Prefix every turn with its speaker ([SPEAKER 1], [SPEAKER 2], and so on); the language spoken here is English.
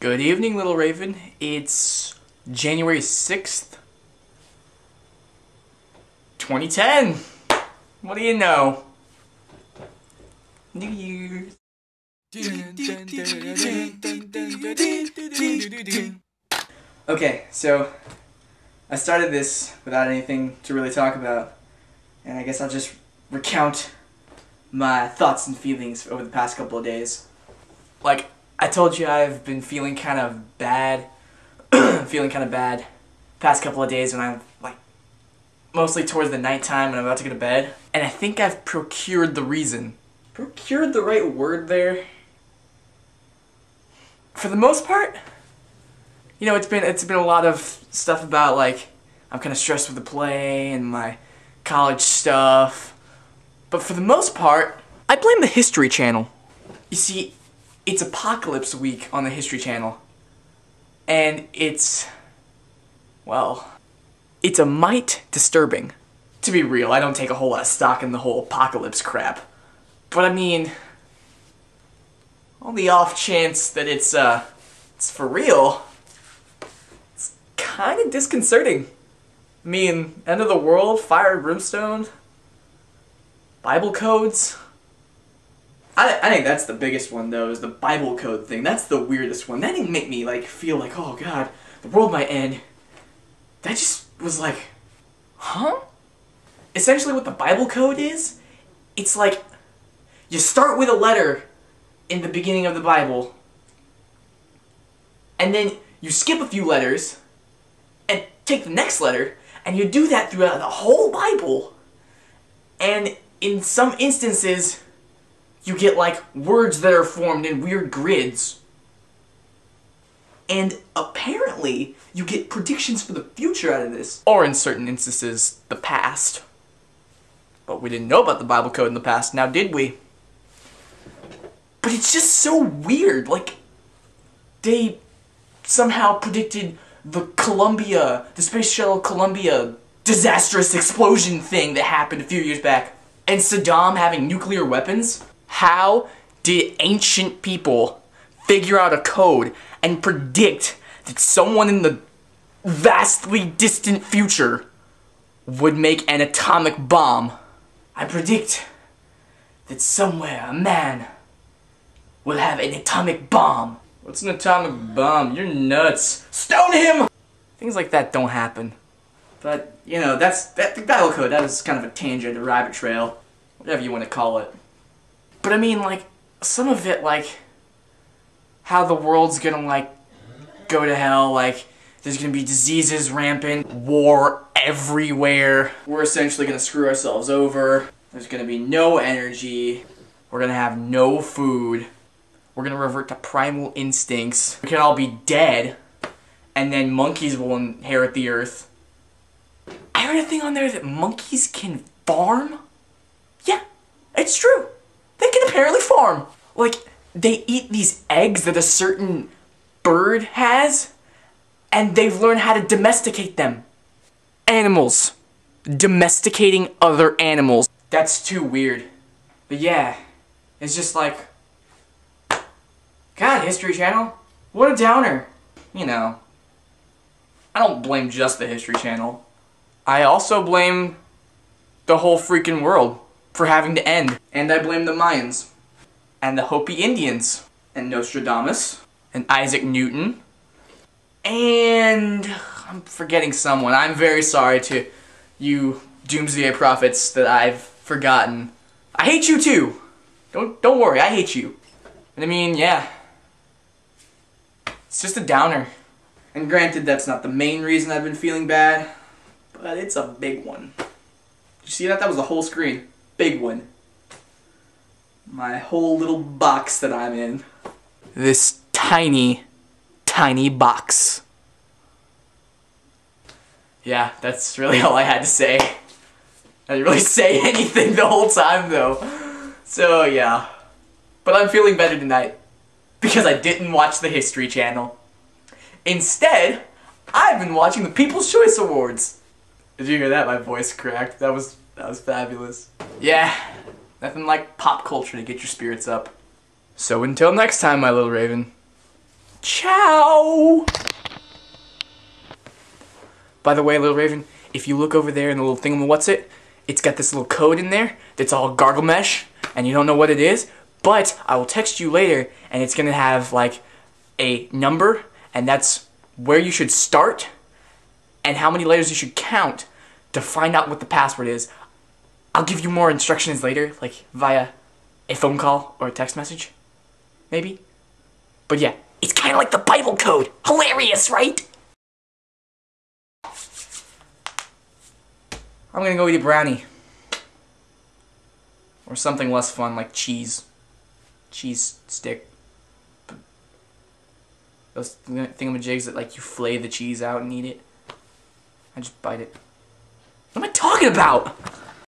[SPEAKER 1] Good evening, little raven. It's January 6th, 2010. What do you know? New Year's. Okay, so I started this without anything to really talk about, and I guess I'll just recount my thoughts and feelings over the past couple of days. Like, I told you I've been feeling kind of bad, past couple of days when I'm, like, mostly towards the nighttime when I'm about to go to bed. And I think I've procured the reason. Procured the right word there? For the most part, you know, it's been a lot of stuff about, like, I'm kind of stressed with the play and my college stuff. But for the most part, I blame the History Channel. You see, it's Apocalypse Week on the History Channel. And it's, well, it's a mite disturbing. To be real, I don't take a whole lot of stock in the whole apocalypse crap. But I mean, on the off chance that it's for real, it's kind of disconcerting. I mean, end of the world, fire and brimstone, Bible codes. I think that's the biggest one, though, is the Bible code thing. That's the weirdest one. That didn't make me, like, feel like, oh god, the world might end. That just was like, huh? Essentially what the Bible code is, it's like, you start with a letter in the beginning of the Bible, and then you skip a few letters, and take the next letter, and you do that throughout the whole Bible. And in some instances, you get, like, words that are formed in weird grids. And apparently, you get predictions for the future out of this. Or in certain instances, the past. But we didn't know about the Bible code in the past, now did we? But it's just so weird, like, they somehow predicted the Space Shuttle Columbia disastrous explosion thing that happened a few years back. And Saddam having nuclear weapons. How did ancient people figure out a code and predict that someone in the vastly distant future would make an atomic bomb? I predict that somewhere a man will have an atomic bomb. What's an atomic bomb? You're nuts. Stone him! Things like that don't happen. But, you know, the Bible code, that was kind of a tangent, a rabbit trail, whatever you want to call it. But I mean, like, some of it, like, how the world's gonna, like, go to hell, like, there's gonna be diseases rampant, war everywhere, we're essentially gonna screw ourselves over, there's gonna be no energy, we're gonna have no food, we're gonna revert to primal instincts, we can all be dead, and then monkeys will inherit the earth. I heard a thing on there that monkeys can farm? Yeah, it's true. They can apparently farm. Like, they eat these eggs that a certain bird has, and they've learned how to domesticate them. Animals. Domesticating other animals. That's too weird. But yeah, it's just like, God, History Channel, what a downer. You know, I don't blame just the History Channel. I also blame the whole freaking world for having to end. And I blame the Mayans, and the Hopi Indians, and Nostradamus, and Isaac Newton, and I'm forgetting someone. I'm very sorry to you doomsday prophets that I've forgotten. I hate you too. Don't worry, I hate you. And I mean, yeah, it's just a downer. And granted, that's not the main reason I've been feeling bad, but it's a big one. Did you see that? That was the whole screen. Big one. My whole little box that I'm in. This tiny, tiny box. Yeah, that's really all I had to say. I didn't really say anything the whole time though. So yeah. But I'm feeling better tonight. Because I didn't watch the History Channel. Instead, I've been watching the People's Choice Awards. Did you hear that? My voice cracked. That was fabulous. Yeah, nothing like pop culture to get your spirits up. So until next time, my little raven, Ciao! By the way, little Raven, if you look over there in the little thingamawhatsit, it's got this little code in there that's all gargle mesh, and you don't know what it is, but I will text you later, and it's gonna have like a number, and that's where you should start, and how many letters you should count to find out what the password is. I'll give you more instructions later, like via a phone call or a text message, maybe. But yeah, it's kind of like the Bible code. Hilarious, right? I'm gonna go eat a brownie. Or something less fun, like cheese. Cheese stick. Those thingamajigs that like you flay the cheese out and eat it. I just bite it. What am I talking about?